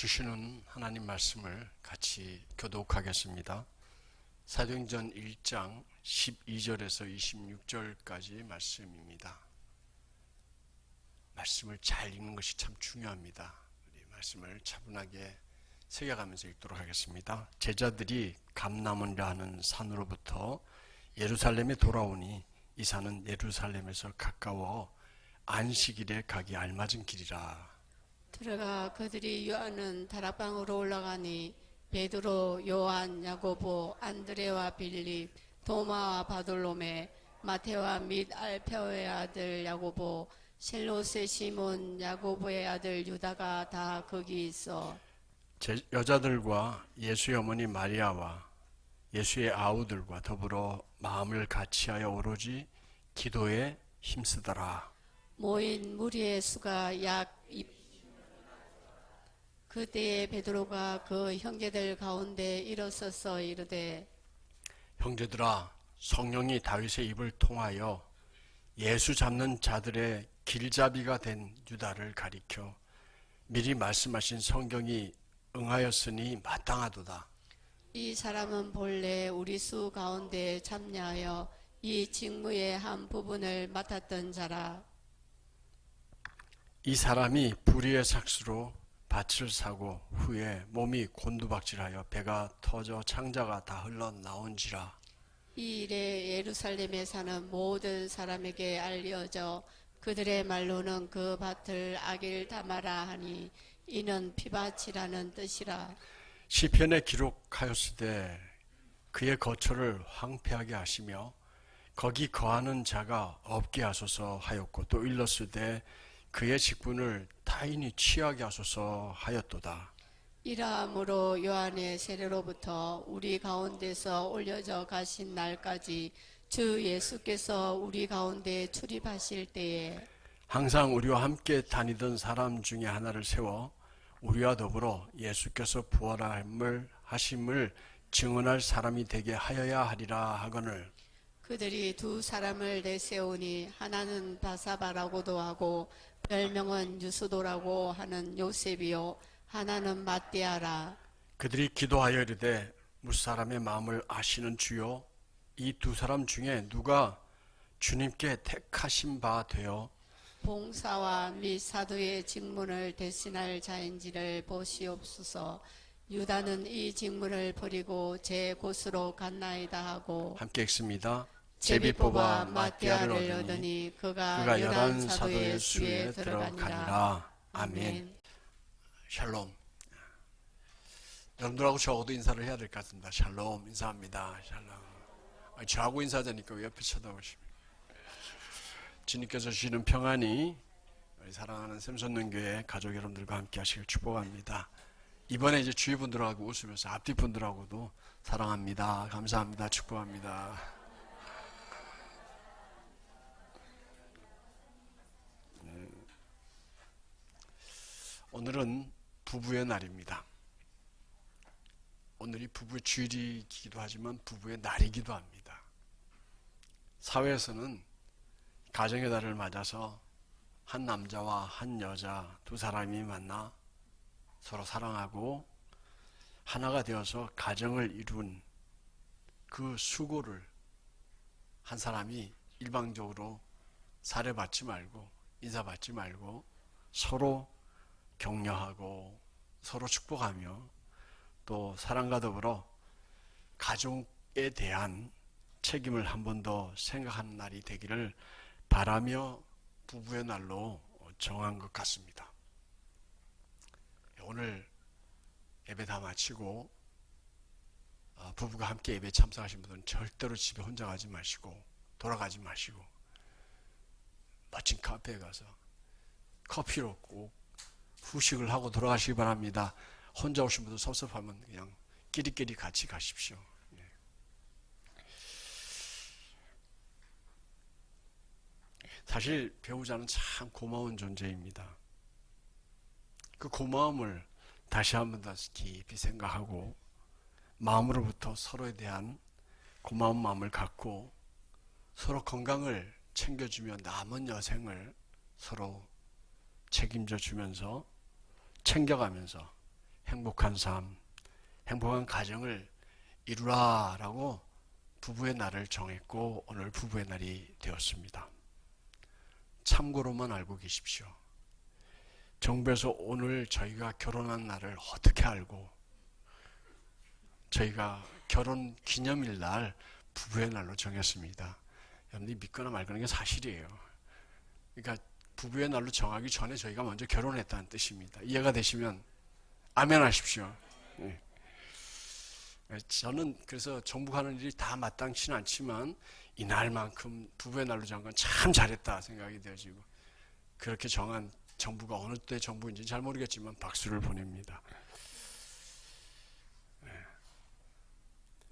주시는 하나님 말씀을 같이 교독하겠습니다. 사도행전 1장 12절에서 26절까지 말씀입니다. 말씀을 잘 읽는 것이 참 중요합니다. 우리 말씀을 차분하게 새겨가면서 읽도록 하겠습니다. 제자들이 감람원이라 하는 산으로부터 예루살렘에 돌아오니 이 산은 예루살렘에서 가까워 안식일에 가기 알맞은 길이라. 들어가 그들이 요한은 다락방으로 올라가니 베드로, 요한, 야고보, 안드레와 빌립, 도마와 바돌로메, 마테와 및 알페오의 아들 야고보, 셀롯의 시몬, 야고보의 아들 유다가 다 거기 있어. 여자들과 예수의 어머니 마리아와 예수의 아우들과 더불어 마음을 같이하여 오로지 기도에 힘쓰더라. 모인 무리의 수가 약 그때에 베드로가 그 형제들 가운데 일어서서 이르되, 형제들아, 성령이 다윗의 입을 통하여 예수 잡는 자들의 길잡이가 된 유다를 가리켜 미리 말씀하신 성경이 응하였으니 마땅하도다. 이 사람은 본래 우리 수 가운데 참여하여 이 직무의 한 부분을 맡았던 자라. 이 사람이 불의의 삭수로 밭을 사고 후에 몸이 곤두박질하여 배가 터져 창자가 다 흘러나온지라. 이 일에 예루살렘에 사는 모든 사람에게 알려져 그들의 말로는 그 밭을 아길 다마라 하니 이는 피밭이라는 뜻이라. 시편에 기록하였으되 그의 거처를 황폐하게 하시며 거기 거하는 자가 없게 하소서 하였고, 또 일렀으되 그의 직분을 타인이 취하게 하소서 하였도다. 이러함으로 요한의 세례로부터 우리 가운데서 올려져 가신 날까지 주 예수께서 우리 가운데 출입하실 때에 항상 우리와 함께 다니던 사람 중에 하나를 세워 우리와 더불어 예수께서 부활함을 하심을 증언할 사람이 되게 하여야 하리라 하거늘. 그들이 두 사람을 내세우니 하나는 바사바라고도 하고 별명은 유수도라고 하는 요셉이요 하나는 matthe아라. 그들이 기도하여 이르되 무사람의 마음을 아시는 주여, 이 두 사람 중에 누가 주님께 택하신 바 되어 봉사와 및 사도의 직분을 대신할 자인지를 보시옵소서. 유다는 이 직분을 버리고 제 곳으로 갔나이다 하고 함께 읽습니다. 제비 뽑아 마띠아를 얻으니 그가 열한 사도의 수에 들어가니라. 아멘. 샬롬. 여러분들하고 저하고도 인사를 해야 될 것 같습니다. 샬롬 인사합니다. 샬롬. 저하고 인사하자니까 왜 옆에 쳐다보십니까? 주님께서 주시는 평안이 우리 사랑하는 샘솟는교회 가족 여러분들과 함께 하시길 축복합니다. 이번에 이제 주위 분들하고 웃으면서 앞뒤 분들하고도 사랑합니다, 감사합니다, 축복합니다. 오늘은 부부의 날입니다. 오늘이 부부의 주일이기도 하지만 부부의 날이기도 합니다. 사회에서는 가정의 달을 맞아서 한 남자와 한 여자 두 사람이 만나 서로 사랑하고 하나가 되어서 가정을 이룬 그 수고를 한 사람이 일방적으로 사례받지 말고 인사받지 말고 서로 격려하고 서로 축복하며 또 사랑과 더불어 가족에 대한 책임을 한 번 더 생각하는 날이 되기를 바라며 부부의 날로 정한 것 같습니다. 오늘 예배 다 마치고 부부가 함께 예배 참석하신 분들은 절대로 집에 혼자 가지 마시고 돌아가지 마시고 멋진 카페에 가서 커피로 꼭 후식을 하고 돌아가시기 바랍니다. 혼자 오신 분들 섭섭하면 그냥 끼리끼리 같이 가십시오. 사실 배우자는 참 고마운 존재입니다. 그 고마움을 다시 한번 다시 깊이 생각하고 마음으로부터 서로에 대한 고마운 마음을 갖고 서로 건강을 챙겨주며 남은 여생을 서로 책임져 주면서 챙겨가면서 행복한 삶, 행복한 가정을 이루라라고 부부의 날을 정했고 오늘 부부의 날이 되었습니다. 참고로만 알고 계십시오. 정부에서 오늘 저희가 결혼한 날을 어떻게 알고 저희가 결혼 기념일 날 부부의 날로 정했습니다. 여러분들이 믿거나 말거나 게 사실이에요. 그러니까 부부의 날로 정하기 전에 저희가 먼저 결혼했다는 뜻입니다. 이해가 되시면 아멘 하십시오. 네. 저는 그래서 정부하는 일이 다 마땅치는 않지만 이날만큼 부부의 날로 정한 건 참 잘했다 생각이 되어지고 그렇게 정한 정부가 어느 때 정부인지는 잘 모르겠지만 박수를 보냅니다. 네.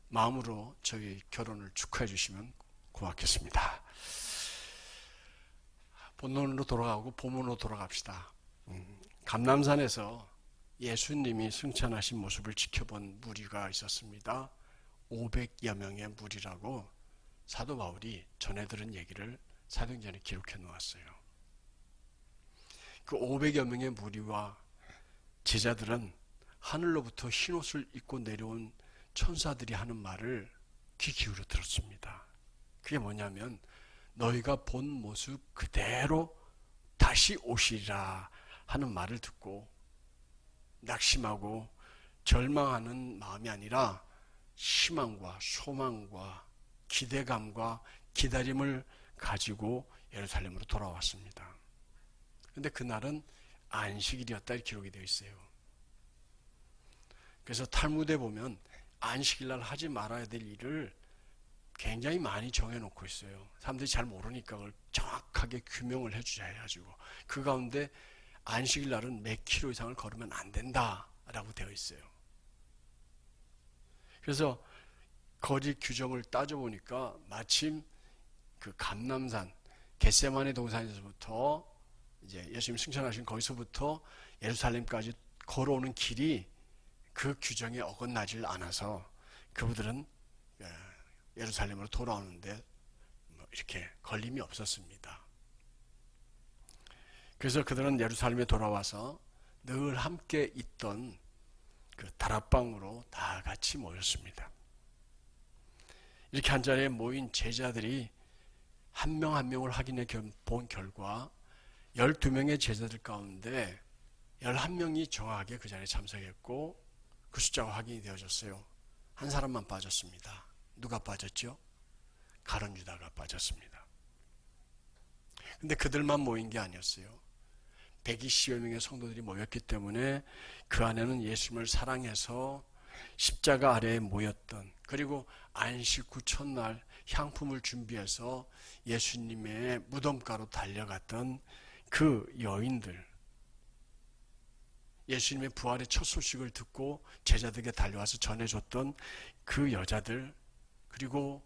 마음으로 저희 결혼을 축하해 주시면 고맙겠습니다. 본론으로 돌아가고 본문으로 돌아갑시다. 감람산에서 예수님이 승천하신 모습을 지켜본 무리가 있었습니다. 500여 명의 무리라고 사도 바울이 전해 들은 얘기를 사도행전에 기록해 놓았어요. 그 500여 명의 무리와 제자들은 하늘로부터 흰옷을 입고 내려온 천사들이 하는 말을 귀 기울여 들었습니다. 그게 뭐냐면 너희가 본 모습 그대로 다시 오시리라 하는 말을 듣고 낙심하고 절망하는 마음이 아니라 희망과 소망과 기대감과 기다림을 가지고 예루살렘으로 돌아왔습니다. 그런데 그날은 안식일이었다 이렇게 기록이 되어 있어요. 그래서 탈무드에 보면 안식일날 하지 말아야 될 일을 굉장히 많이 정해놓고 있어요. 사람들이 잘 모르니까 그걸 정확하게 규명을 해주자 해가지고 그 가운데 안식일날은 몇 킬로 이상을 걸으면 안 된다라고 되어 있어요. 그래서 거리 규정을 따져보니까 마침 그 감람산 겟세마네 동산에서부터 이제 예수님 승천하신 거기서부터 예루살렘까지 걸어오는 길이 그 규정에 어긋나질 않아서 그분들은 예루살렘으로 돌아오는데 이렇게 걸림이 없었습니다. 그래서 그들은 예루살렘에 돌아와서 늘 함께 있던 그 다락방으로 다 같이 모였습니다. 이렇게 한 자리에 모인 제자들이 한 명 한 명을 확인해 본 결과 12명의 제자들 가운데 11명이 정확하게 그 자리에 참석했고 그 숫자가 확인이 되어졌어요. 한 사람만 빠졌습니다. 누가 빠졌죠? 가룟 유다가 빠졌습니다. 근데 그들만 모인 게 아니었어요. 120여 명의 성도들이 모였기 때문에 그 안에는 예수님을 사랑해서 십자가 아래에 모였던 그리고 안식 후 첫날 향품을 준비해서 예수님의 무덤가로 달려갔던 그 여인들, 예수님의 부활의 첫 소식을 듣고 제자들에게 달려와서 전해줬던 그 여자들, 그리고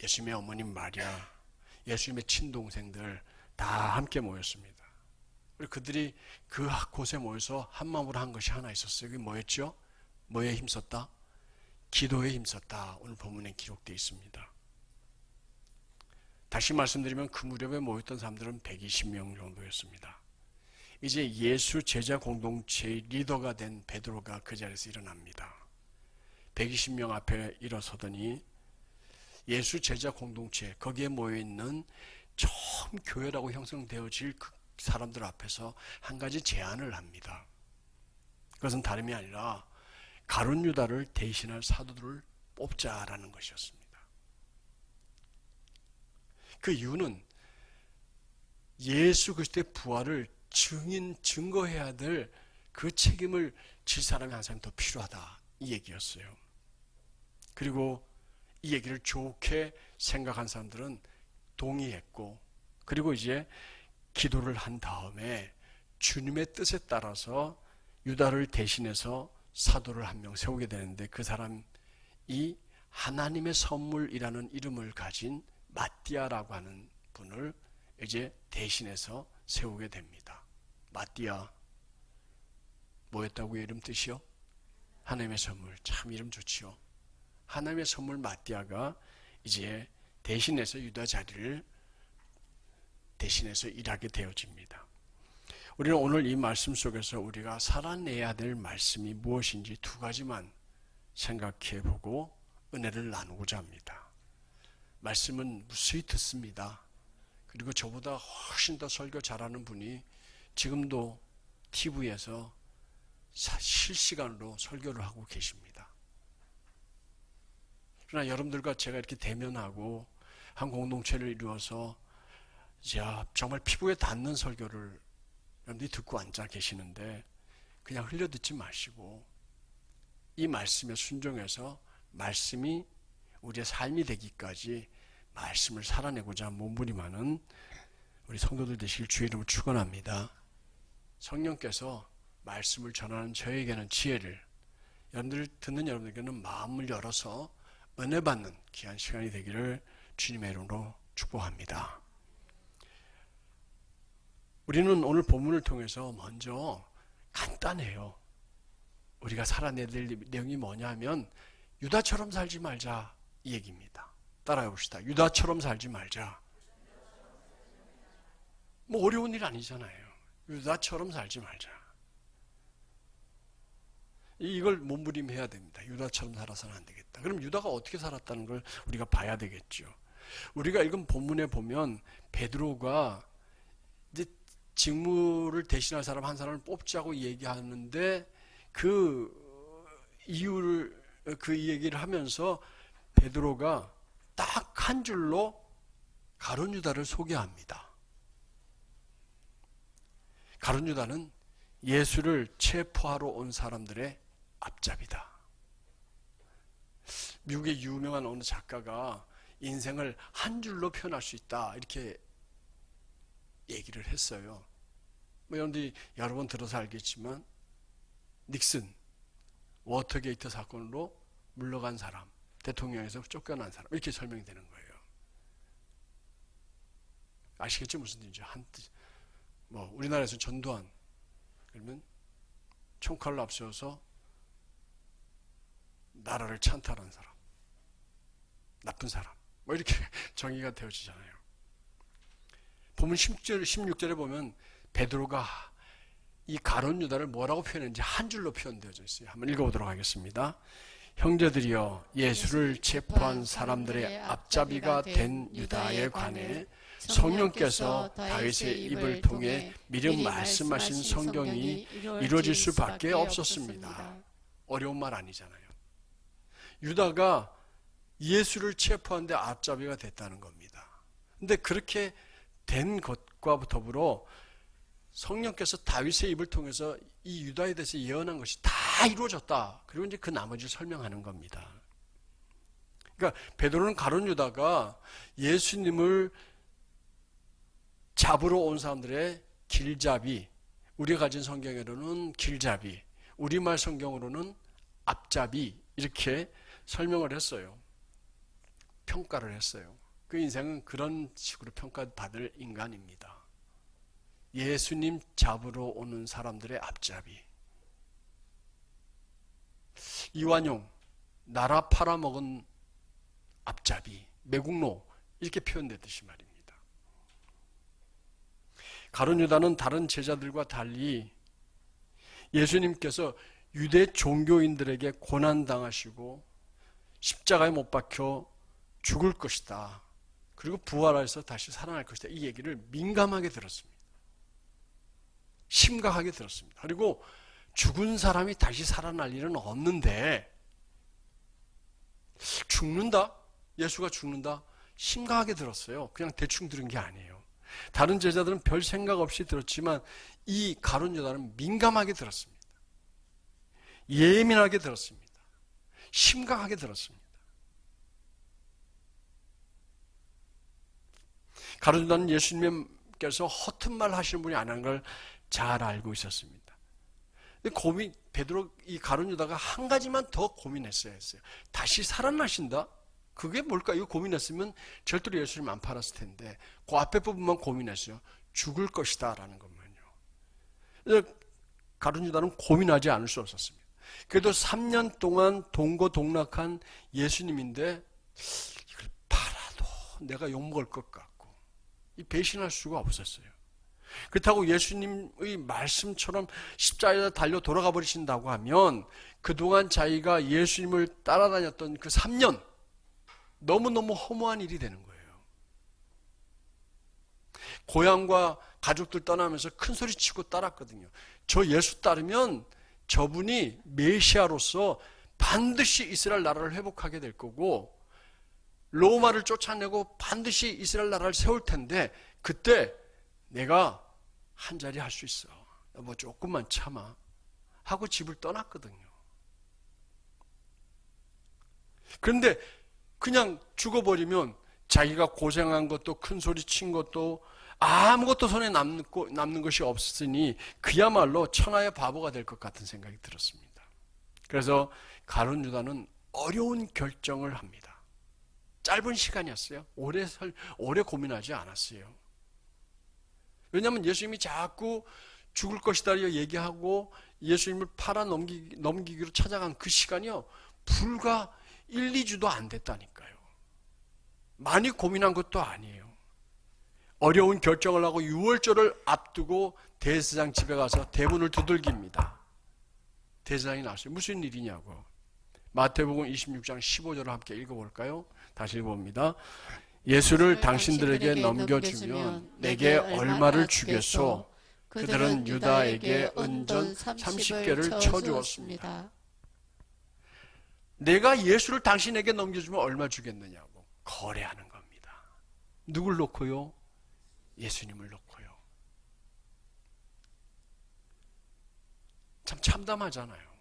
예수님의 어머님 마리아, 예수님의 친동생들 다 함께 모였습니다. 그리고 그들이 그 곳에 모여서 한마음으로 한 것이 하나 있었어요. 그게 뭐였죠? 뭐에 힘썼다? 기도에 힘썼다. 오늘 본문에 기록되어 있습니다. 다시 말씀드리면 그 무렵에 모였던 사람들은 120명 정도였습니다. 이제 예수 제자 공동체의 리더가 된 베드로가 그 자리에서 일어납니다. 120명 앞에 일어서더니 예수 제자 공동체 거기에 모여있는 처음 교회라고 형성되어질 그 사람들 앞에서 한 가지 제안을 합니다. 그것은 다름이 아니라 가룟 유다를 대신할 사도들을 뽑자라는 것이었습니다. 그 이유는 예수 그리스도의 부활을 증거해야 될 그 책임을 질 사람이 한 사람이 더 필요하다 이 얘기였어요. 그리고 이 얘기를 좋게 생각한 사람들은 동의했고 그리고 이제 기도를 한 다음에 주님의 뜻에 따라서 유다를 대신해서 사도를 한 명 세우게 되는데 그 사람이 하나님의 선물이라는 이름을 가진 마띠아라고 하는 분을 이제 대신해서 세우게 됩니다. 마띠아 뭐였다고요? 이름 뜻이요? 하나님의 선물. 참 이름 좋지요. 하나님의 선물 마띠아가 이제 대신해서 유다 자리를 대신해서 일하게 되어집니다. 우리는 오늘 이 말씀 속에서 우리가 살아내야 될 말씀이 무엇인지 두 가지만 생각해 보고 은혜를 나누고자 합니다. 말씀은 무수히 듣습니다. 그리고 저보다 훨씬 더 설교 잘하는 분이 지금도 TV에서 실시간으로 설교를 하고 계십니다. 그러나 여러분들과 제가 이렇게 대면하고 한 공동체를 이루어서 정말 피부에 닿는 설교를 여러분들이 듣고 앉아 계시는데 그냥 흘려듣지 마시고 이 말씀에 순종해서 말씀이 우리의 삶이 되기까지 말씀을 살아내고자 몸부림하는 우리 성도들 되시길 주의 이름으로 축원합니다. 성령께서 말씀을 전하는 저에게는 지혜를, 여러분들 듣는 여러분에게는 마음을 열어서 은혜 받는 귀한 시간이 되기를 주님의 이름으로 축복합니다. 우리는 오늘 본문을 통해서 먼저 간단해요. 우리가 살아내야 될 내용이 뭐냐면 유다처럼 살지 말자 이 얘기입니다. 따라해 봅시다. 유다처럼 살지 말자. 뭐 어려운 일 아니잖아요. 유다처럼 살지 말자. 이걸 몸부림해야 됩니다. 유다처럼 살아서는 안 되겠다. 그럼 유다가 어떻게 살았다는 걸 우리가 봐야 되겠죠. 우리가 읽은 본문에 보면 베드로가 이제 직무를 대신할 사람 한 사람을 뽑자고 얘기하는데 그 이유를 그 얘기를 하면서 베드로가 딱 한 줄로 가룟 유다를 소개합니다. 가룟 유다는 예수를 체포하러 온 사람들의 앞잡이다. 미국의 유명한 어느 작가가 인생을 한 줄로 표현할 수 있다 이렇게 얘기를 했어요. 뭐 여러분들이 여러 번 들어서 알겠지만 닉슨 워터게이트 사건으로 물러간 사람, 대통령에서 쫓겨난 사람 이렇게 설명이 되는 거예요. 아시겠죠? 무슨 뜻인지. 뭐 우리나라에서 전두환 그러면 총칼로 앞세워서 나라를 찬탈한 사람, 나쁜 사람 뭐 이렇게 정의가 되어지잖아요. 보면 16절에 보면 베드로가 이 가룟 유다를 뭐라고 표현했는지 한 줄로 표현되어져 있어요. 한번 읽어보도록 하겠습니다. 형제들이여, 예수를 체포한 사람들의 앞잡이가 된 유다에 관해 성령께서 다윗의 입을 통해 미리 말씀하신 성경이 이루어질 수밖에 없었습니다. 어려운 말 아니잖아요. 유다가 예수를 체포하는데 앞잡이가 됐다는 겁니다. 근데 그렇게 된 것과 더불어 성령께서 다윗의 입을 통해서 이 유다에 대해서 예언한 것이 다 이루어졌다. 그리고 이제 그 나머지를 설명하는 겁니다. 그러니까 베드로는 가룟 유다가 예수님을 잡으러 온 사람들의 길잡이, 우리가 가진 성경으로는 길잡이, 우리말 성경으로는 앞잡이 이렇게 설명을 했어요. 평가를 했어요. 그 인생은 그런 식으로 평가받을 인간입니다. 예수님 잡으러 오는 사람들의 앞잡이. 이완용, 나라 팔아먹은 앞잡이, 매국노 이렇게 표현되듯이 말입니다. 가룟 유다는 다른 제자들과 달리 예수님께서 유대 종교인들에게 고난당하시고 십자가에 못 박혀 죽을 것이다. 그리고 부활해서 다시 살아날 것이다. 이 얘기를 민감하게 들었습니다. 심각하게 들었습니다. 그리고 죽은 사람이 다시 살아날 일은 없는데 죽는다? 예수가 죽는다? 심각하게 들었어요. 그냥 대충 들은 게 아니에요. 다른 제자들은 별 생각 없이 들었지만 이 가룟 유다는 민감하게 들었습니다. 예민하게 들었습니다. 심각하게 들었습니다. 가룟 유다는 예수님께서 허튼 말 하시는 분이 아니라는 걸 잘 알고 있었습니다. 베드로 이 가룟 유다가 한 가지만 더 고민했어야 했어요. 다시 살아나신다? 그게 뭘까? 이거 고민했으면 절대로 예수님 안 팔았을 텐데 그 앞에 부분만 고민했어요. 죽을 것이다 라는 것만요. 가룟 유다는 고민하지 않을 수 없었습니다. 그래도 3년 동안 동고동락한 예수님인데 이걸 팔아도 내가 욕먹을 것 같고 이 배신할 수가 없었어요. 그렇다고 예수님의 말씀처럼 십자가에 달려 돌아가 버리신다고 하면 그동안 자기가 예수님을 따라다녔던 그 3년 너무너무 허무한 일이 되는 거예요. 고향과 가족들 떠나면서 큰 소리 치고 따랐거든요. 저 예수 따르면 저분이 메시아로서 반드시 이스라엘 나라를 회복하게 될 거고 로마를 쫓아내고 반드시 이스라엘 나라를 세울 텐데 그때 내가 한 자리 할 수 있어. 뭐 조금만 참아. 하고 집을 떠났거든요. 그런데 그냥 죽어버리면 자기가 고생한 것도 큰 소리 친 것도 아무것도 손에 남는 것이 없으니 그야말로 천하의 바보가 될 것 같은 생각이 들었습니다. 그래서 가룟 유다는 어려운 결정을 합니다. 짧은 시간이었어요. 오래 고민하지 않았어요. 왜냐하면 예수님이 자꾸 죽을 것이다 얘기하고 예수님을 팔아 넘기기로 찾아간 그 시간이요. 불과 1, 2주도 안 됐다니까요. 많이 고민한 것도 아니에요. 어려운 결정을 하고 6월절을 앞두고 대제사장 집에 가서 대문을 두들깁니다. 대제사장이 나왔어요. 무슨 일이냐고. 마태복음 26장 15절을 함께 읽어볼까요? 다시 읽어봅니다. 예수를 당신들에게 넘겨주면 내게 얼마를 주겠소? 그들은 유다에게 은전 30개를 쳐주었습니다. 내가 예수를 당신에게 넘겨주면 얼마 주겠느냐고. 거래하는 겁니다. 누굴 놓고요? 예수님을 놓고요. 참 참담하잖아요.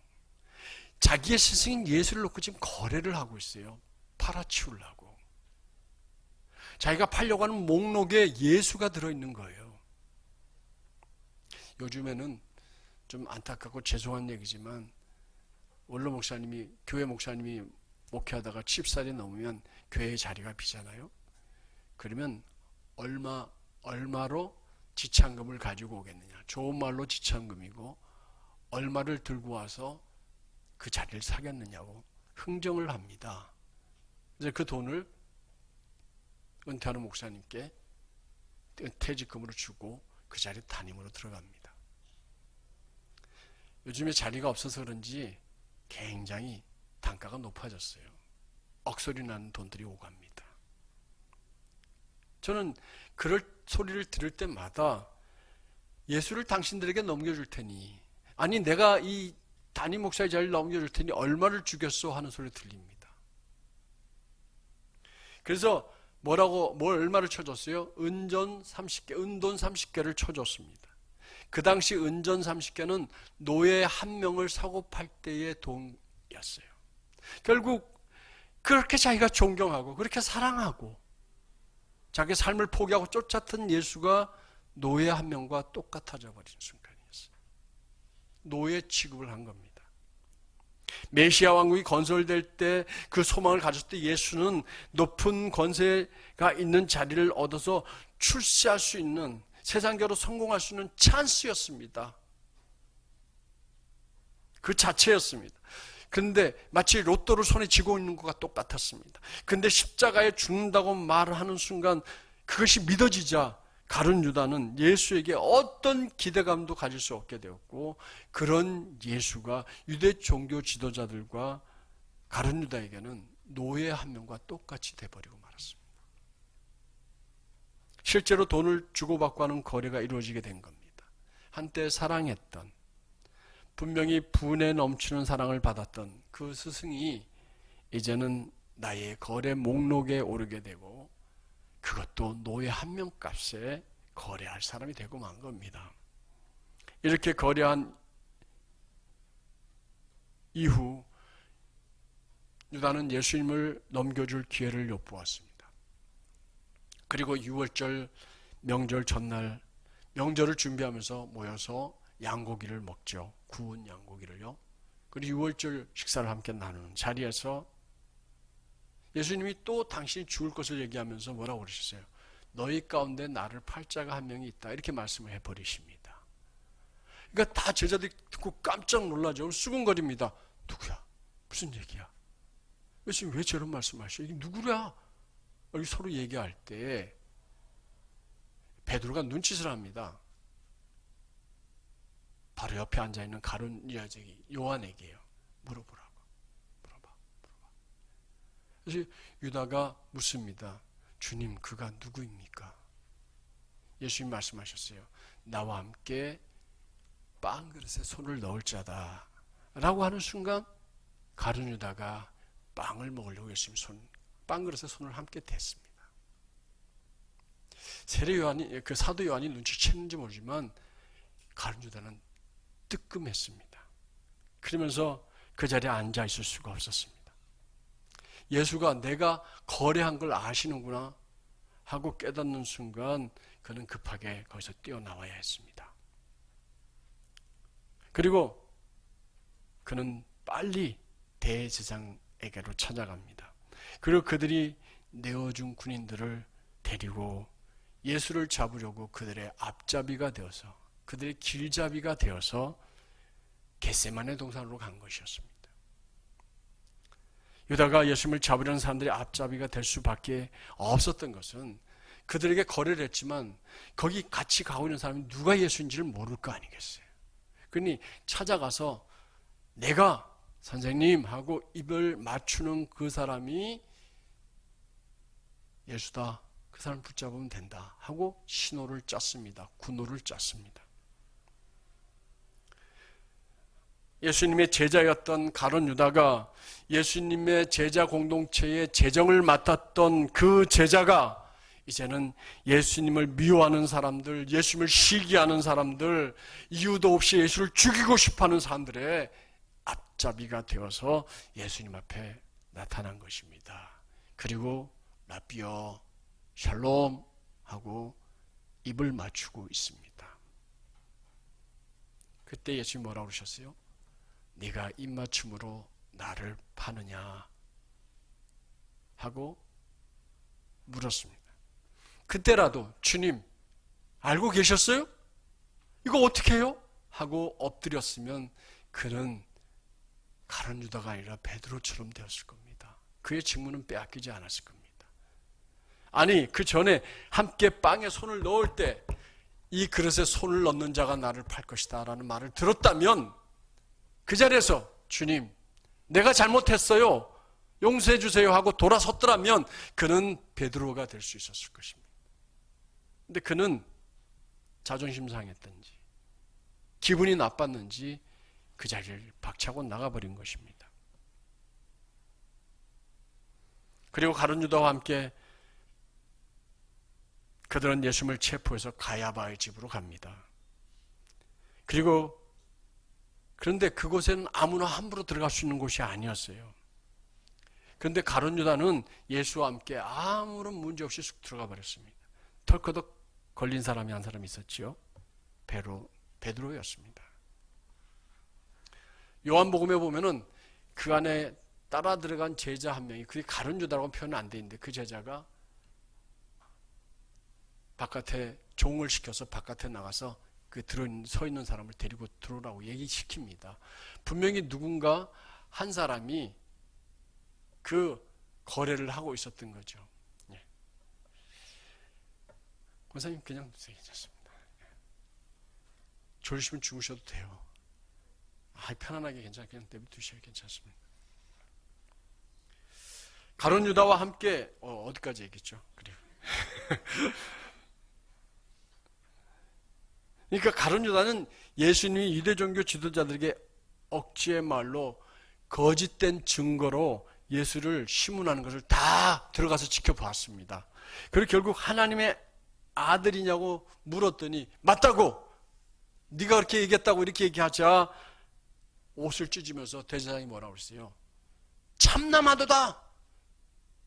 자기의 스승인 예수를 놓고 지금 거래를 하고 있어요. 팔아치우려고. 자기가 팔려고 하는 목록에 예수가 들어있는 거예요. 요즘에는 좀 안타깝고 죄송한 얘기지만 원로 목사님이, 교회 목사님이 목회하다가 70살이 넘으면 교회의 자리가 비잖아요. 그러면 얼마로 지참금을 가지고 오겠느냐. 좋은 말로 지참금이고 얼마를 들고 와서 그 자리를 사겠느냐고 흥정을 합니다. 이제 그 돈을 은퇴하는 목사님께 퇴직금으로 주고 그 자리에 담임으로 들어갑니다. 요즘에 자리가 없어서 그런지 굉장히 단가가 높아졌어요. 억소리 나는 돈들이 오갑니다. 저는 그럴 소리를 들을 때마다 예수를 당신들에게 넘겨줄 테니, 아니 내가 이 담임 목사의 자리를 넘겨줄 테니 얼마를 주겠소 하는 소리 들립니다. 그래서 뭘 얼마를 쳐줬어요? 은돈 30개를 쳐줬습니다. 그 당시 은전 30개는 노예 한 명을 사고 팔 때의 돈이었어요. 결국 그렇게 자기가 존경하고 그렇게 사랑하고 자기 삶을 포기하고 쫓았던 예수가 노예 한 명과 똑같아져 버린 순간이었어요. 노예 취급을 한 겁니다. 메시아 왕국이 건설될 때 그 소망을 가졌을 때 예수는 높은 권세가 있는 자리를 얻어서 출세할 수 있는, 세상적으로 성공할 수 있는 찬스였습니다. 그 자체였습니다. 근데 마치 로또를 손에 쥐고 있는 것과 똑같았습니다. 근데 십자가에 죽는다고 말하는 순간 그것이 믿어지자 가룟 유다는 예수에게 어떤 기대감도 가질 수 없게 되었고, 그런 예수가 유대 종교 지도자들과 가룟 유다에게는 노예 한 명과 똑같이 돼버리고 말았습니다. 실제로 돈을 주고받고 하는 거래가 이루어지게 된 겁니다. 한때 사랑했던, 분명히 분에 넘치는 사랑을 받았던 그 스승이 이제는 나의 거래 목록에 오르게 되고, 그것도 노예 한 명 값에 거래할 사람이 되고 만 겁니다. 이렇게 거래한 이후 유다는 예수님을 넘겨줄 기회를 엿보았습니다. 그리고 6월절 명절 전날 명절을 준비하면서 모여서 양고기를 먹죠. 구운 양고기를요. 그리고 6월절 식사를 함께 나누는 자리에서 예수님이 또 당신이 죽을 것을 얘기하면서 뭐라고 그러셨어요? 너희 가운데 나를 팔 자가 한 명이 있다. 이렇게 말씀을 해버리십니다. 그러니까 다 제자들이 듣고 깜짝 놀라죠. 수군거립니다. 누구야? 무슨 얘기야? 예수님 왜 저런 말씀하셔? 이게 누구야? 여기 서로 얘기할 때 베드로가 눈짓을 합니다. 바로 옆에 앉아있는 가룟 여자이 요한에게요. 물어봐. 그래서 유다가 묻습니다. 주님, 그가 누구입니까? 예수님 말씀하셨어요. 나와 함께 빵 그릇에 손을 넣을 자다 라고 하는 순간 가룟 유다가 빵을 먹으려고 예수님 빵 그릇에 손을 함께 댔습니다. 세례 요한이, 그 사도 요한이 눈치챘는지 모르지만 가룟 유다는 뜨끔했습니다. 그러면서 그 자리에 앉아 있을 수가 없었습니다. 예수가 내가 거래한 걸 아시는구나 하고 깨닫는 순간 그는 급하게 거기서 뛰어나와야 했습니다. 그리고 그는 빨리 대제사장에게로 찾아갑니다. 그리고 그들이 내어준 군인들을 데리고 예수를 잡으려고 그들의 앞잡이가 되어서, 그들의 길잡이가 되어서 겟세마네 동산으로 간 것이었습니다. 유다가 예수님을 잡으려는 사람들의 앞잡이가 될 수밖에 없었던 것은 그들에게 거래를 했지만 거기 같이 가고 있는 사람이 누가 예수인지를 모를 거 아니겠어요. 그러니 찾아가서 내가 선생님 하고 입을 맞추는 그 사람이 예수다, 그 사람 붙잡으면 된다 하고 신호를 짰습니다. 군호를 짰습니다. 예수님의 제자였던 가룟 유다가 예수님의 제자 공동체의 재정을 맡았던 그 제자가 이제는 예수님을 미워하는 사람들, 예수님을 시기하는 사람들, 이유도 없이 예수를 죽이고 싶어하는 사람들의 앞잡이가 되어서 예수님 앞에 나타난 것입니다. 그리고 라비어 샬롬 하고 입을 맞추고 있습니다. 그때 예수님이 뭐라고 그러셨어요? 네가 입맞춤으로 나를 파느냐 하고 물었습니다. 그때라도 주님 알고 계셨어요? 이거 어떻게 해요? 하고 엎드렸으면 그는 가룟 유다가 아니라 베드로처럼 되었을 겁니다. 그의 직무는 빼앗기지 않았을 겁니다. 아니, 그 전에 함께 빵에 손을 넣을 때 이 그릇에 손을 넣는 자가 나를 팔 것이다 라는 말을 들었다면 그 자리에서 주님 내가 잘못했어요, 용서해 주세요 하고 돌아섰더라면 그는 베드로가 될 수 있었을 것입니다. 근데 그는 자존심 상했던지 기분이 나빴는지 그 자리를 박차고 나가버린 것입니다. 그리고 가룟 유다와 함께 그들은 예수님을 체포해서 가야바의 집으로 갑니다. 그런데 그곳에는 아무나 함부로 들어갈 수 있는 곳이 아니었어요. 그런데 가룟 유다는 예수와 함께 아무런 문제 없이 쑥 들어가 버렸습니다. 털커덕 걸린 사람이 한 사람 있었지요. 베드로였습니다. 요한복음에 보면은 그 안에 따라 들어간 제자 한 명이, 그게 가룟 유다라고 표현은 안 돼 있는데 그 제자가 바깥에 종을 시켜서 바깥에 나가서 그 서 있는 사람을 데리고 들어오라고 얘기시킵니다. 분명히 누군가 한 사람이 그 거래를 하고 있었던 거죠. 예. 권사님 그냥 두세요. 괜찮습니다. 졸리시면 주무셔도 돼요. 편안하게 그냥 내비두셔도 괜찮습니다. 가룟 유다와 함께 어디까지 얘기했죠? 그래요. 그러니까 가룟 유다는 예수님이 유대 종교 지도자들에게 억지의 말로 거짓된 증거로 예수를 시문하는 것을 다 들어가서 지켜봤습니다. 그리고 결국 하나님의 아들이냐고 물었더니 맞다고, 네가 그렇게 얘기했다고 이렇게 얘기하자 옷을 찢으면서 대제사장이 뭐라고 그랬어요? 참남하도다,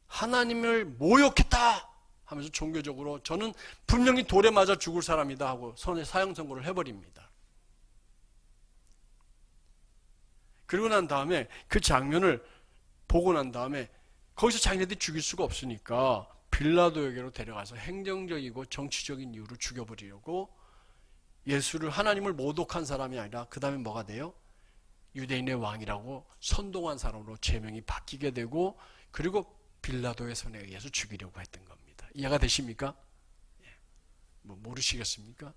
하나님을 모욕했다 하면서 종교적으로 저는 분명히 돌에 맞아 죽을 사람이다 하고 사형 선고를 해버립니다. 그리고 난 다음에 그 장면을 보고 난 다음에 거기서 자기네들이 죽일 수가 없으니까 빌라도에게로 데려가서 행정적이고 정치적인 이유로 죽여버리려고, 예수를, 하나님을 모독한 사람이 아니라 그 다음에 뭐가 돼요? 유대인의 왕이라고 선동한 사람으로 제명이 바뀌게 되고, 그리고 빌라도의 손에 의해서 죽이려고 했던 겁니다. 이해가 되십니까? 모르시겠습니까?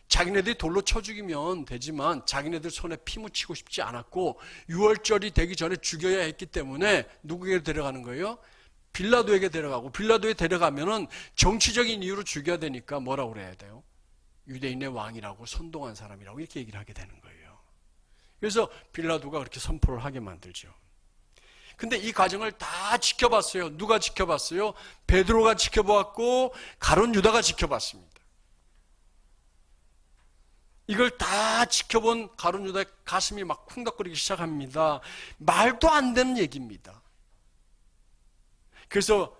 자기네들이 돌로 쳐 죽이면 되지만 자기네들 손에 피 묻히고 싶지 않았고 유월절이 되기 전에 죽여야 했기 때문에 누구에게 데려가는 거예요? 빌라도에게 데려가고, 빌라도에 데려가면은 정치적인 이유로 죽여야 되니까 뭐라고 그래야 돼요? 유대인의 왕이라고, 선동한 사람이라고 이렇게 얘기를 하게 되는 거예요. 그래서 빌라도가 그렇게 선포를 하게 만들죠. 근데 이 과정을 다 지켜봤어요. 누가 지켜봤어요? 베드로가 지켜봤고 가룟 유다가 지켜봤습니다. 이걸 다 지켜본 가룟 유다의 가슴이 막 쿵닥거리기 시작합니다. 말도 안 되는 얘기입니다. 그래서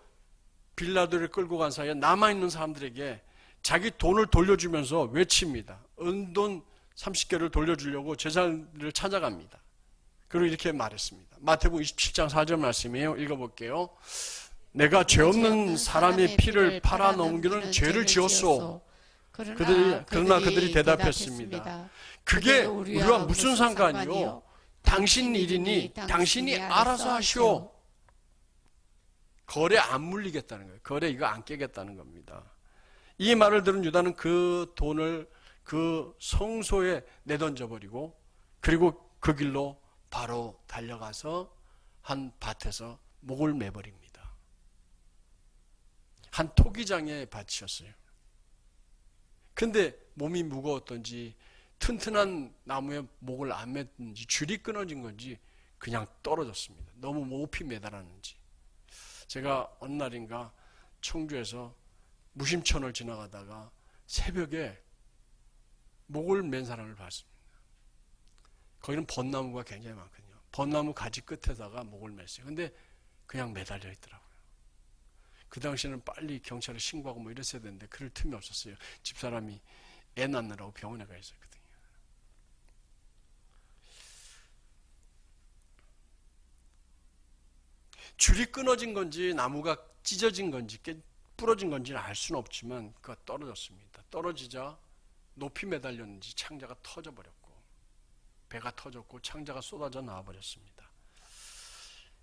빌라도를 끌고 간 사이에 남아있는 사람들에게 자기 돈을 돌려주면서 외칩니다. 은돈 30개를 돌려주려고 제자들을 찾아갑니다. 그리고 이렇게 말했습니다. 마태복음 27장 4절 말씀이에요. 읽어볼게요. 내가 죄 없는 사람의 피를 팔아 넘기는 죄를 지었소. 그러나 그들이 대답했습니다. 그게 우리와 무슨 상관이요? 당신 일이니 당신이 알아서 하시오. 거래 안 물리겠다는 거예요. 거래 이거 안 깨겠다는 겁니다. 이 말을 들은 유다는 그 돈을 그 성소에 내던져버리고 그리고 그 길로 바로 달려가서 한 밭에서 목을 매버립니다. 한 토기장의 밭이었어요. 근데 몸이 무거웠던지 튼튼한 나무에 목을 안 맸는지 줄이 끊어진 건지 그냥 떨어졌습니다. 너무 높이 매달았는지. 제가 어느 날인가 청주에서 무심천을 지나가다가 새벽에 목을 맨 사람을 봤습니다. 거기는 벚나무가 굉장히 많거든요. 벚나무 가지 끝에다가 목을 맸어요. 근데 그냥 매달려 있더라고요. 그 당시에는 빨리 경찰에 신고하고 뭐 이랬어야 되는데 그럴 틈이 없었어요. 집사람이 애 낳느라고 병원에 가 있었거든요. 줄이 끊어진 건지 나무가 찢어진 건지 부러진 건지는 알 수는 없지만 그가 떨어졌습니다. 떨어지자 높이 매달렸는지 창자가 터져버렸고 배가 터졌고 창자가 쏟아져 나와버렸습니다.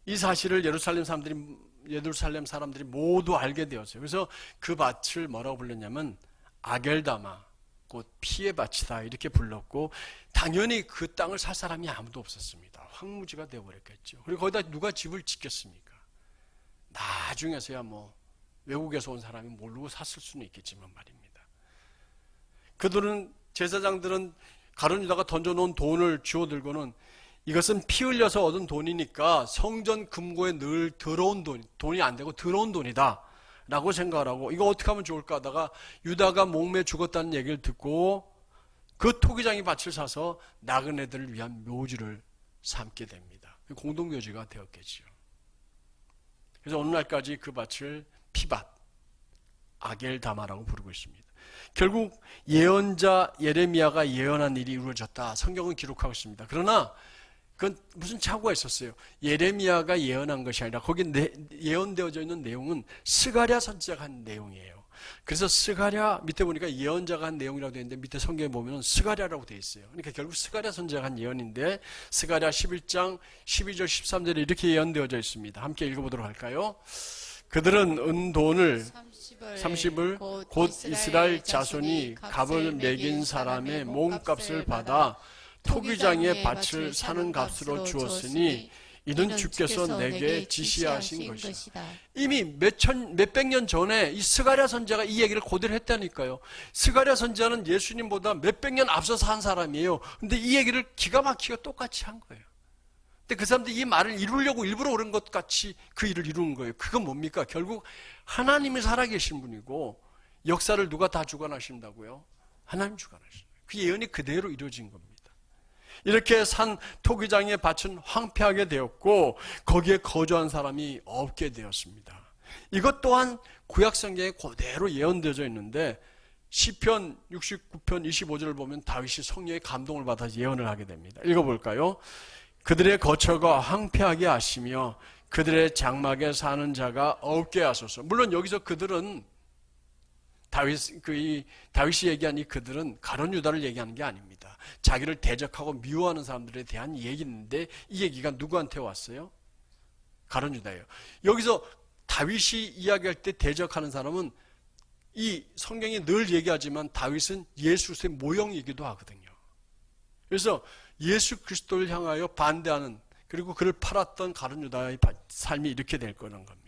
이 사실을 예루살렘 사람들이 모두 알게 되었어요. 그래서 그 밭을 뭐라고 불렀냐면 아겔다마, 곧 피의 밭이다 이렇게 불렀고 당연히 그 땅을 살 사람이 아무도 없었습니다. 황무지가 되어버렸겠죠. 그리고 거기다 누가 집을 짓겠습니까? 나중에서야 뭐 외국에서 온 사람이 모르고 샀을 수는 있겠지만 말입니다. 그들은 제사장들은 가룟 유다가 던져놓은 돈을 쥐어들고는 이것은 피 흘려서 얻은 돈이니까 성전 금고에 늘 들어온 돈이 안 되고 들어온 돈이다 라고 생각을 하고 이거 어떻게 하면 좋을까 하다가 유다가 목매 죽었다는 얘기를 듣고 그 토기장이 밭을 사서 나그네들을 위한 묘지를 삼게 됩니다. 공동묘지가 되었겠지요. 그래서 오늘날까지 그 밭을 피밭, 아겔다마라고 부르고 있습니다. 결국 예언자 예레미야가 예언한 일이 이루어졌다. 성경은 기록하고 있습니다. 그러나 그건 무슨 착오가 있었어요. 예레미야가 예언한 것이 아니라 거기 예언되어져 있는 내용은 스가랴 선지자가 한 내용이에요. 그래서 스가랴 밑에 보니까 예언자가 한 내용이라고 되어 있는데 밑에 성경에 보면 스가랴라고 되어 있어요. 그러니까 결국 스가랴 선지자가 한 예언인데 스가랴 11장 12절 13절에 이렇게 예언되어져 있습니다. 함께 읽어보도록 할까요? 그들은 은돈을 30을 곧 이스라엘 자손이 값을 매긴 사람의 몸값을 받아 토기장의 밭을 사는 값으로 주었으니 이는 주께서 내게 지시하신 것이다. 이미 몇백 년 전에 이 스가랴 선지자가 이 얘기를 그대로 했다니까요. 스가랴 선지자는 예수님보다 몇백 년 앞서서 한 사람이에요. 근데 이 얘기를 기가 막히게 똑같이 한 거예요. 근데 그 사람들이 이 말을 이루려고 일부러 오른 것 같이 그 일을 이루는 거예요. 그건 뭡니까? 결국 하나님이 살아계신 분이고 역사를 누가 다 주관하신다고요? 하나님 주관하신다. 그 예언이 그대로 이루어진 겁니다. 이렇게 산 토기장의 밭은 황폐하게 되었고 거기에 거주한 사람이 없게 되었습니다. 이것 또한 구약성경에 그대로 예언되어져 있는데 시편 69편 25절을 보면 다윗이 성령의 감동을 받아 예언을 하게 됩니다. 읽어볼까요? 그들의 거처가 황폐하게 하시며 그들의 장막에 사는 자가 없게 하소서. 물론 여기서 그들은 다윗이 얘기한 이 그들은 가룟 유다를 얘기하는 게 아닙니다. 자기를 대적하고 미워하는 사람들에 대한 얘기인데 이 얘기가 누구한테 왔어요? 가룟 유다예요. 여기서 다윗이 이야기할 때 대적하는 사람은 이 성경이 늘 얘기하지만 다윗은 예수의 모형이기도 하거든요. 그래서 예수 그리스도를 향하여 반대하는, 그리고 그를 팔았던 가룟 유다의 삶이 이렇게 될 거라는 겁니다.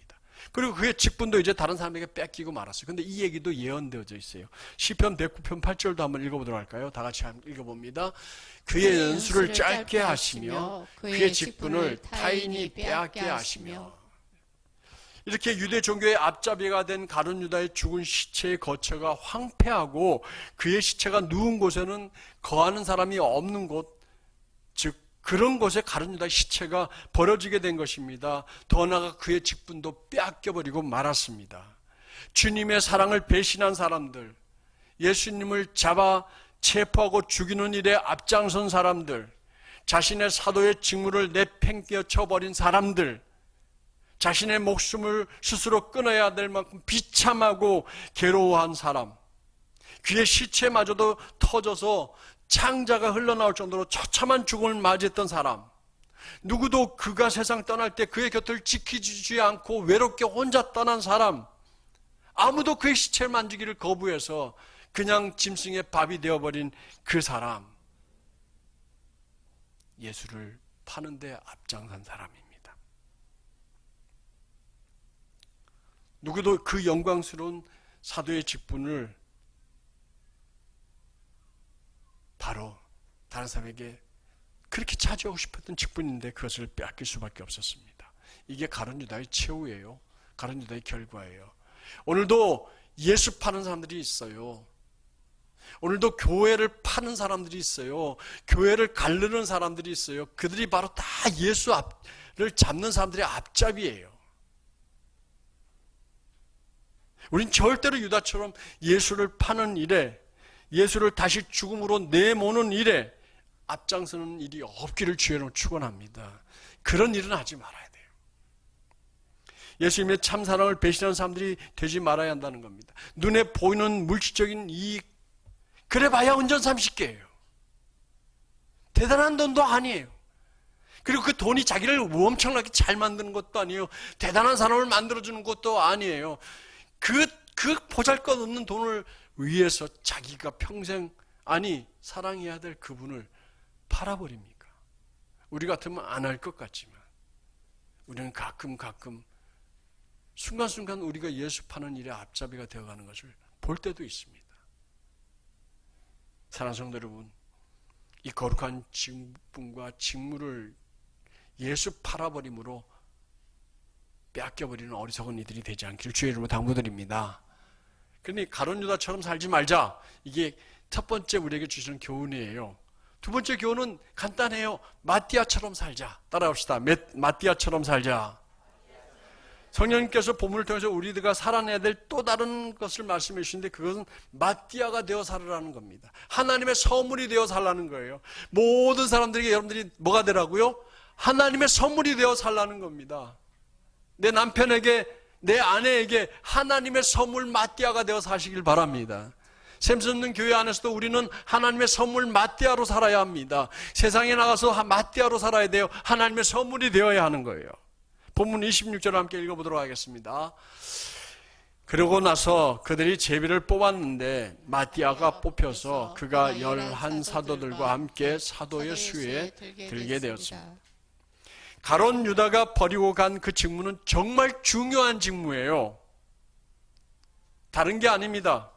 그리고 그의 직분도 이제 다른 사람에게 뺏기고 말았어요. 근데 이 얘기도 예언되어져 있어요. 시편 109편 8절도 한번 읽어보도록 할까요? 다 같이 한번 읽어봅니다. 그의 연수를 짧게 하시며 그의 직분을 타인이 빼앗게 하시며. 이렇게 유대 종교의 앞잡이가 된 가룟 유다의 죽은 시체의 거처가 황폐하고 그의 시체가 누운 곳에는 거하는 사람이 없는 곳, 즉 그런 곳에 가룟 유다의 시체가 버려지게 된 것입니다. 더 나아가 그의 직분도 빼앗겨버리고 말았습니다. 주님의 사랑을 배신한 사람들, 예수님을 잡아 체포하고 죽이는 일에 앞장선 사람들, 자신의 사도의 직무를 내팽개쳐버린 사람들, 자신의 목숨을 스스로 끊어야 될 만큼 비참하고 괴로워한 사람, 그의 시체마저도 터져서 창자가 흘러나올 정도로 처참한 죽음을 맞이했던 사람, 누구도 그가 세상 떠날 때 그의 곁을 지켜주지 않고 외롭게 혼자 떠난 사람, 아무도 그의 시체를 만지기를 거부해서 그냥 짐승의 밥이 되어버린 그 사람, 예수를 파는데 앞장선 사람입니다. 누구도 그 영광스러운 사도의 직분을 바로 다른 사람에게 그렇게 차지하고 싶었던 직분인데 그것을 빼앗길 수밖에 없었습니다. 이게 가룟 유다의 최후예요. 가룟 유다의 결과예요. 오늘도 예수 파는 사람들이 있어요. 오늘도 교회를 파는 사람들이 있어요. 교회를 가르는 사람들이 있어요. 그들이 바로 다 예수를 잡는 사람들의 앞잡이에요. 우린 절대로 유다처럼 예수를 파는 일에, 예수를 다시 죽음으로 내모는 일에 앞장서는 일이 없기를 주의로 축원합니다. 그런 일은 하지 말아야 돼요. 예수님의 참사랑을 배신하는 사람들이 되지 말아야 한다는 겁니다. 눈에 보이는 물질적인 이익, 그래봐야 운전 30개예요. 대단한 돈도 아니에요. 그리고 그 돈이 자기를 엄청나게 잘 만드는 것도 아니에요. 대단한 사람을 만들어주는 것도 아니에요. 그 보잘것없는 돈을 위해서 자기가 평생, 아니 사랑해야 될 그분을 팔아버립니까? 우리 같으면 안 할 것 같지만 우리는 가끔 순간순간 우리가 예수 파는 일에 앞잡이가 되어가는 것을 볼 때도 있습니다. 사랑하는 성도 여러분, 이 거룩한 직분과 직무를 예수 팔아버림으로 빼앗겨버리는 어리석은 이들이 되지 않기를 주의 이름으로 당부드립니다. 그런데 가룟 유다처럼 살지 말자. 이게 첫 번째 우리에게 주시는 교훈이에요. 두 번째 교훈은 간단해요. 마띠아처럼 살자. 따라합시다. 마띠아처럼 살자. 성령님께서 본문을 통해서 우리가 살아내야 될 또 다른 것을 말씀해 주시는데 그것은 마띠아가 되어 살으라는 겁니다. 하나님의 선물이 되어 살라는 거예요. 모든 사람들에게 여러분들이 뭐가 되라고요? 하나님의 선물이 되어 살라는 겁니다. 내 남편에게, 내 아내에게 하나님의 선물 마띠아가 되어 사시길 바랍니다. 샘솟는 교회 안에서도 우리는 하나님의 선물 마띠아로 살아야 합니다. 세상에 나가서 마띠아로 살아야 돼요. 하나님의 선물이 되어야 하는 거예요. 본문 26절 함께 읽어보도록 하겠습니다. 그러고 나서 그들이 제비를 뽑았는데 마띠아가 뽑혀서 그가 11 사도들과 함께 사도의 수에 들게 되었습니다. 가룟 유다가 버리고 간 그 직무는 정말 중요한 직무예요. 다른 게 아닙니다.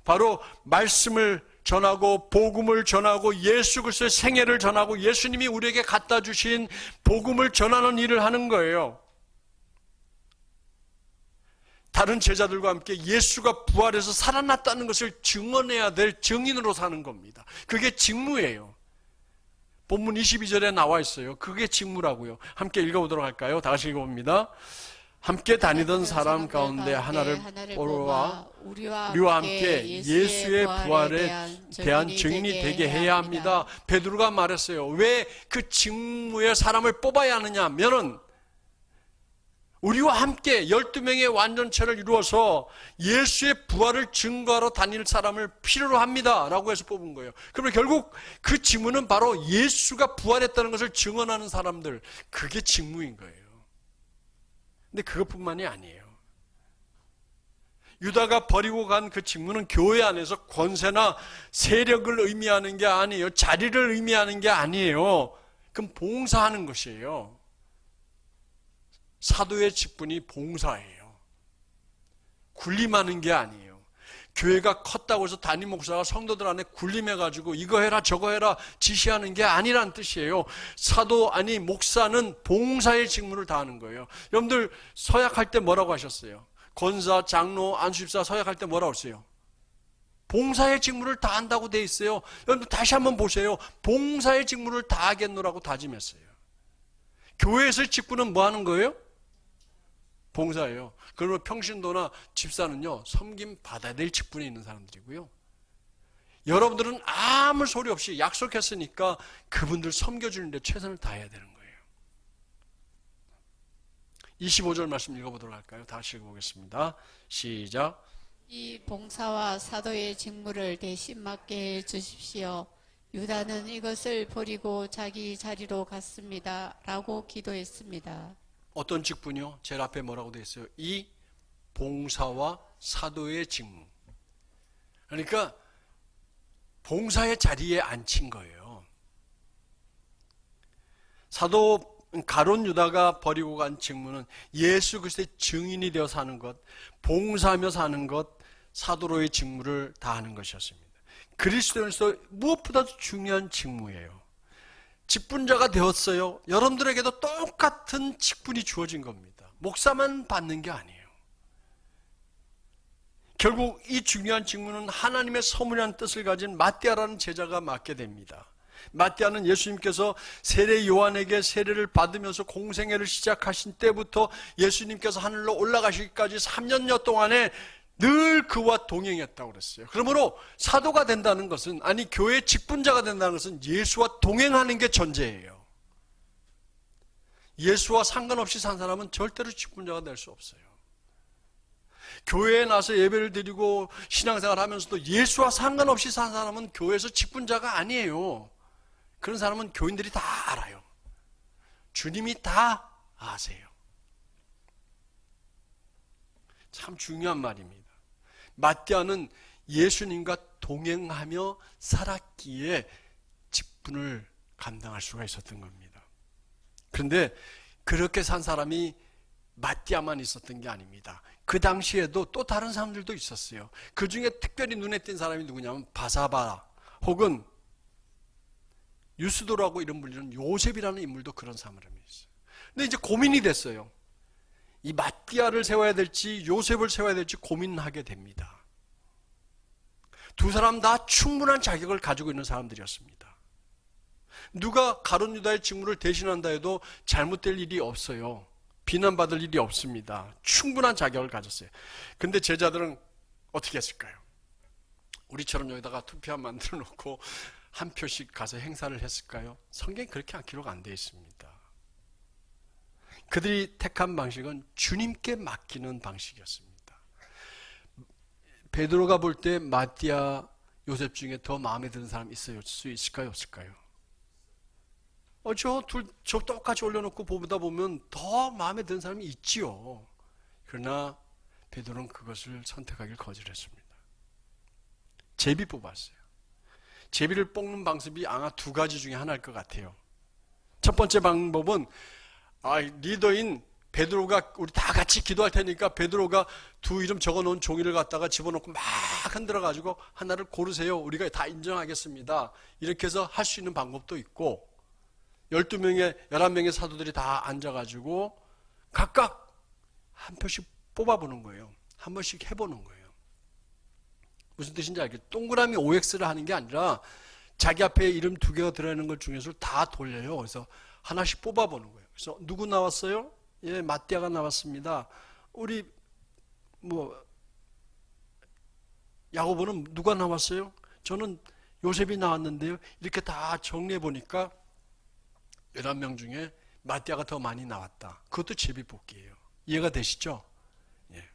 바로 말씀을 전하고 복음을 전하고 예수 그리스도의 생애를 전하고 예수님이 우리에게 갖다 주신 복음을 전하는 일을 하는 거예요. 다른 제자들과 함께 예수가 부활해서 살아났다는 것을 증언해야 될 증인으로 사는 겁니다. 그게 직무예요. 본문 22절에 나와 있어요. 그게 직무라고요. 함께 읽어보도록 할까요? 다 같이 읽어봅니다. 함께 다니던 사람 가운데 하나를 뽑아 우리와 함께 예수의 부활에 대한 증인이 되게 해야 합니다. 베드로가 말했어요. 왜 그 직무에 사람을 뽑아야 하느냐 하면은 우리와 함께 12명의 완전체를 이루어서 예수의 부활을 증거하러 다닐 사람을 필요로 합니다 라고 해서 뽑은 거예요. 그러면 결국 그 직무는 바로 예수가 부활했다는 것을 증언하는 사람들, 그게 직무인 거예요. 근데 그것뿐만이 아니에요. 유다가 버리고 간 그 직무는 교회 안에서 권세나 세력을 의미하는 게 아니에요. 자리를 의미하는 게 아니에요. 그럼 봉사하는 것이에요. 사도의 직분이 봉사예요. 군림하는 게 아니에요. 교회가 컸다고 해서 담임 목사가 성도들 안에 군림해가지고 이거 해라 저거 해라 지시하는 게 아니란 뜻이에요. 사도 아니 목사는 봉사의 직무를 다하는 거예요. 여러분들 서약할 때 뭐라고 하셨어요? 권사, 장로, 안수집사 서약할 때 뭐라고 했어요? 봉사의 직무를 다한다고 돼 있어요. 여러분 다시 한번 보세요. 봉사의 직무를 다하겠노라고 다짐했어요. 교회에서의 직분은 뭐 하는 거예요? 봉사예요. 그러면 평신도나 집사는요, 섬김 받아야 될 직분에 있는 사람들이고요. 여러분들은 아무 소리 없이 약속했으니까 그분들 섬겨주는데 최선을 다해야 되는 거예요. 25절 말씀 읽어보도록 할까요? 다시 읽어보겠습니다. 시작. 이 봉사와 사도의 직무를 대신 맡게 해 주십시오. 유다는 이것을 버리고 자기 자리로 갔습니다. 라고 기도했습니다. 어떤 직분이요? 제일 앞에 뭐라고 되어 있어요? 이 봉사와 사도의 직무. 그러니까 봉사의 자리에 앉힌 거예요. 사도 가룟 유다가 버리고 간 직무는 예수 그리스도의 증인이 되어 사는 것, 봉사하며 사는 것, 사도로의 직무를 다하는 것이었습니다. 그리스도인으로서 무엇보다도 중요한 직무예요. 직분자가 되었어요. 여러분들에게도 똑같은 직분이 주어진 겁니다. 목사만 받는 게 아니에요. 결국 이 중요한 직무는 하나님의 서문이라는 뜻을 가진 마띠아라는 제자가 맡게 됩니다. 마띠아는 예수님께서 세례 요한에게 세례를 받으면서 공생애를 시작하신 때부터 예수님께서 하늘로 올라가시기까지 3년여 동안에 늘 그와 동행했다고 그랬어요. 그러므로 사도가 된다는 것은, 아니 교회 직분자가 된다는 것은 예수와 동행하는 게 전제예요. 예수와 상관없이 산 사람은 절대로 직분자가 될 수 없어요. 교회에 나서 예배를 드리고 신앙생활 하면서도 예수와 상관없이 산 사람은 교회에서 직분자가 아니에요. 그런 사람은 교인들이 다 알아요. 주님이 다 아세요. 참 중요한 말입니다. 마띠아는 예수님과 동행하며 살았기에 직분을 감당할 수가 있었던 겁니다. 그런데 그렇게 산 사람이 마띠아만 있었던 게 아닙니다. 그 당시에도 또 다른 사람들도 있었어요. 그 중에 특별히 눈에 띈 사람이 누구냐면 바사바 혹은 유스도라고 이름 불리는 요셉이라는 인물도 그런 사람이 있어요. 근데 이제 고민이 됐어요. 이 마띠아를 세워야 될지 요셉을 세워야 될지 고민하게 됩니다. 두 사람 다 충분한 자격을 가지고 있는 사람들이었습니다. 누가 가룟 유다의 직무를 대신한다 해도 잘못될 일이 없어요. 비난받을 일이 없습니다. 충분한 자격을 가졌어요. 근데 제자들은 어떻게 했을까요? 우리처럼 여기다가 투표 만들어 놓고 한 표씩 가서 행사를 했을까요? 성경에 그렇게 기록 안 되어 있습니다. 그들이 택한 방식은 주님께 맡기는 방식이었습니다. 베드로가 볼 때 마띠아, 요셉 중에 더 마음에 드는 사람 있을 수 있을까요? 없을까요? 저 똑같이 올려놓고 보다 보면 더 마음에 드는 사람이 있지요. 그러나 베드로는 그것을 선택하길 거절했습니다. 제비 뽑았어요. 제비를 뽑는 방법이 아마 두 가지 중에 하나일 것 같아요. 첫 번째 방법은 리더인 베드로가 우리 다 같이 기도할 테니까 베드로가 두 이름 적어놓은 종이를 갖다가 집어넣고 막 흔들어가지고 하나를 고르세요. 우리가 다 인정하겠습니다. 이렇게 해서 할 수 있는 방법도 있고 12명의 11명의 사도들이 다 앉아가지고 각각 한 표씩 뽑아보는 거예요. 한 번씩 해보는 거예요. 무슨 뜻인지 알겠죠? 동그라미 OX를 하는 게 아니라 자기 앞에 이름 두 개가 들어있는 것 중에서 다 돌려요. 그래서 하나씩 뽑아보는 거예요. 그래서 누구 나왔어요? 예, 마띠아가 나왔습니다. 우리 야고보는 누가 나왔어요? 저는 요셉이 나왔는데요. 이렇게 다 정리해 보니까 11명 중에 마띠아가 더 많이 나왔다. 그것도 제비뽑기예요. 이해가 되시죠? 예.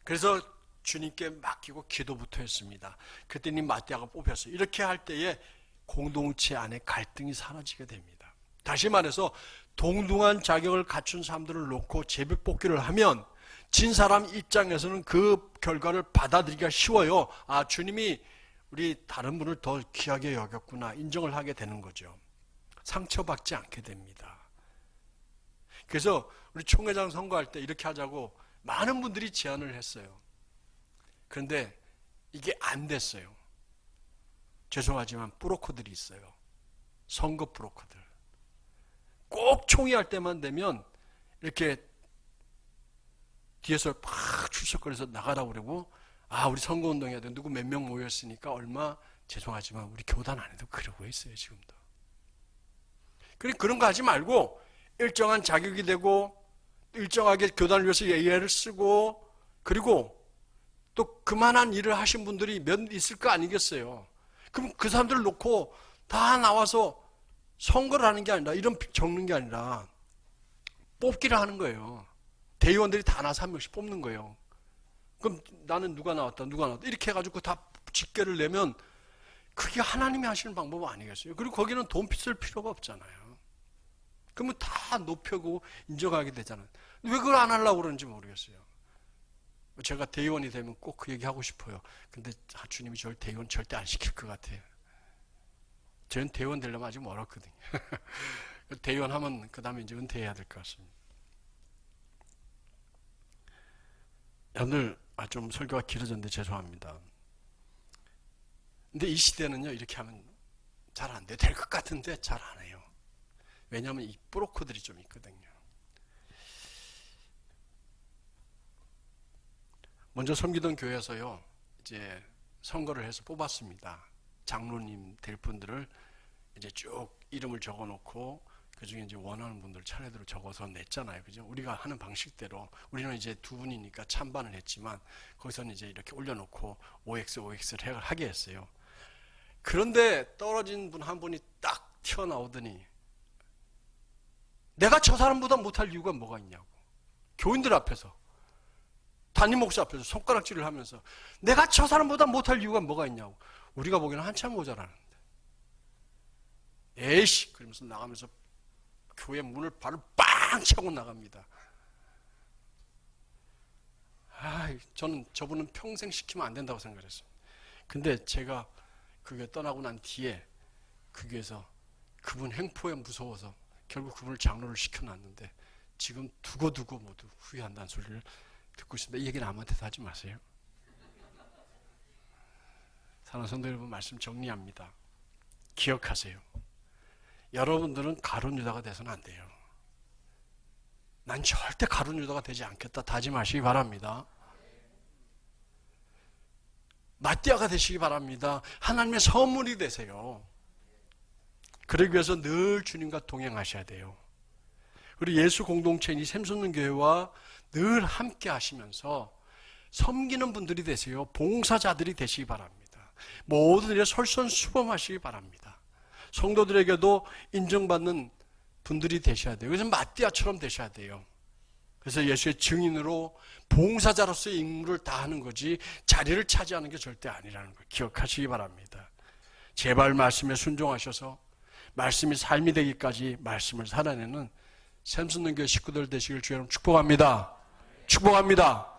그래서 주님께 맡기고 기도부터 했습니다. 그랬더니 마띠아가 뽑혔어요. 이렇게 할 때에 공동체 안에 갈등이 사라지게 됩니다. 다시 말해서 동등한 자격을 갖춘 사람들을 놓고 제비뽑기를 하면 진 사람 입장에서는 그 결과를 받아들이기가 쉬워요. 아, 주님이 우리 다른 분을 더 귀하게 여겼구나 인정을 하게 되는 거죠. 상처받지 않게 됩니다. 그래서 우리 총회장 선거할 때 이렇게 하자고 많은 분들이 제안을 했어요. 그런데 이게 안 됐어요. 죄송하지만 브로커들이 있어요. 선거 브로커들. 꼭 총회할 때만 되면 이렇게 뒤에서 팍 출석거려서 나가라고 그러고, 아, 우리 선거운동 해야 돼. 누구 몇 명 모였으니까 얼마, 죄송하지만 우리 교단 안에도 그러고 있어요, 지금도. 그런 거 하지 말고 일정한 자격이 되고 일정하게 교단을 위해서 예의를 쓰고, 그리고 또 그만한 일을 하신 분들이 몇 있을 거 아니겠어요. 그럼 그 사람들을 놓고 다 나와서 선거를 하는 게 아니라, 이런 적는 게 아니라 뽑기를 하는 거예요. 대의원들이 다 나서 한 명씩 뽑는 거예요. 그럼 나는 누가 나왔다 이렇게 해가지고 다 직계를 내면 그게 하나님이 하시는 방법 아니겠어요? 그리고 거기는 돈 쓸 필요가 없잖아요. 그러면 다 높여고 인정하게 되잖아요. 왜 그걸 안 하려고 그러는지 모르겠어요. 제가 대의원이 되면 꼭 그 얘기 하고 싶어요. 근데 주님이 저를 대의원 절대 안 시킬 것 같아요. 저는 대의원 되려면 아직 멀었거든요. 대의원 하면 그 다음에 이제 은퇴해야 될 것 같습니다. 오늘 좀 설교가 길어졌는데 죄송합니다. 근데 이 시대는요, 이렇게 하면 잘 안 돼. 될 것 같은데 잘 안 해요. 왜냐하면 이 브로커들이 좀 있거든요. 먼저 섬기던 교회에서요, 이제 선거를 해서 뽑았습니다. 장로님 될 분들을 이제 쭉 이름을 적어 놓고, 그 중에 이제 원하는 분들 차례대로 적어서 냈잖아요. 그죠? 우리가 하는 방식대로. 우리는 이제 두 분이니까 찬반을 했지만, 거기서는 이제 이렇게 올려놓고, OX를 하게 했어요. 그런데 떨어진 분 한 분이 딱 튀어나오더니, 내가 저 사람보다 못할 이유가 뭐가 있냐고. 교인들 앞에서, 담임 목사 앞에서 손가락질을 하면서, 내가 저 사람보다 못할 이유가 뭐가 있냐고. 우리가 보기에는 한참 모자라는데. 에이씨! 그러면서 나가면서 교회 문을 발을 빵 차고 나갑니다. 저는 저분은 평생 시키면 안 된다고 생각했어요. 근데 제가 그 교회 떠나고 난 뒤에 그 교회에서 그분 행포에 무서워서 결국 그분을 장로를 시켜놨는데, 지금 두고두고 모두 후회한다는 소리를 듣고 있습니다. 이 얘기는 아무한테도 하지 마세요. 사랑하는 성도 여러분, 말씀 정리합니다. 기억하세요. 여러분들은 가룟 유다가 돼서는 안 돼요. 난 절대 가룟 유다가 되지 않겠다 다짐하시기 바랍니다. 마띠아가 되시기 바랍니다. 하나님의 선물이 되세요. 그러기 위해서 늘 주님과 동행하셔야 돼요. 그리고 예수 공동체인 이 샘솟는 교회와 늘 함께 하시면서 섬기는 분들이 되세요. 봉사자들이 되시기 바랍니다. 모든 일에 솔선수범하시기 바랍니다. 성도들에게도 인정받는 분들이 되셔야 돼요. 그래서 마띠아처럼 되셔야 돼요. 그래서 예수의 증인으로 봉사자로서의 임무를 다하는 거지 자리를 차지하는 게 절대 아니라는 걸 기억하시기 바랍니다. 제발 말씀에 순종하셔서 말씀이 삶이 되기까지 말씀을 살아내는 샘솟는 교회 식구들 되시길 주여 축복합니다. 축복합니다.